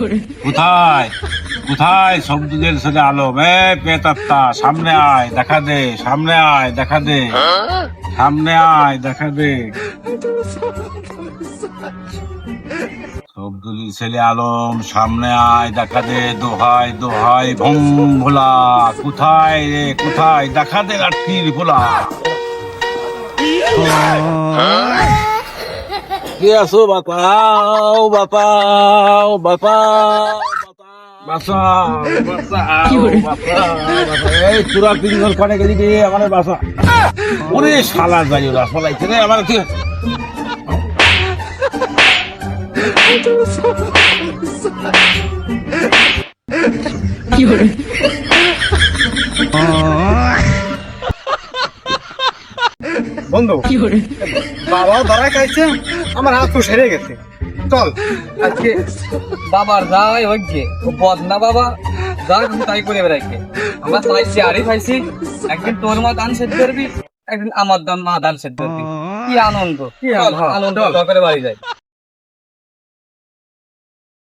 কোথায় কোথায় শব্দের ছেলে আলম? পেতাত্তা, সামনে আয়, দেখা দে, সামনে আয়, দেখা দে, সামনে আয়, দেখা দে। শব্দুলির ছেলে আলম, সামনে আয়, দেখা দে, দোহাই দোহাই ভং ভোলা। কোথায় রে, কোথায়? দেখা দে লাঠির ভোলা। কে আছো বাপাও, বাপাও, বাপাও, বাসাও, বাসাও, বাসাও, এই চূড়া পিঙ্গল কানে গেলি রে আমার বাসা। ওরে শালা যাই ওরা শালাইছে রে আমার কি। বন্ধু বাবাও ধরা খাইছে, আমার হাত তো সেরে গেছে। চল আজকে বাবার যাই হচ্ছে ও বদনা বাবা যা কিছু তাই করে বেড়াইছে। আমরা চাইছি আরই খাইছি, একদিন তোর মা ধান সেদ্ধ করবি, একদিন আমার মা ধান সেদ্ধ করবি। কি আনন্দ, কি আনন্দ করে বাড়ি যায়।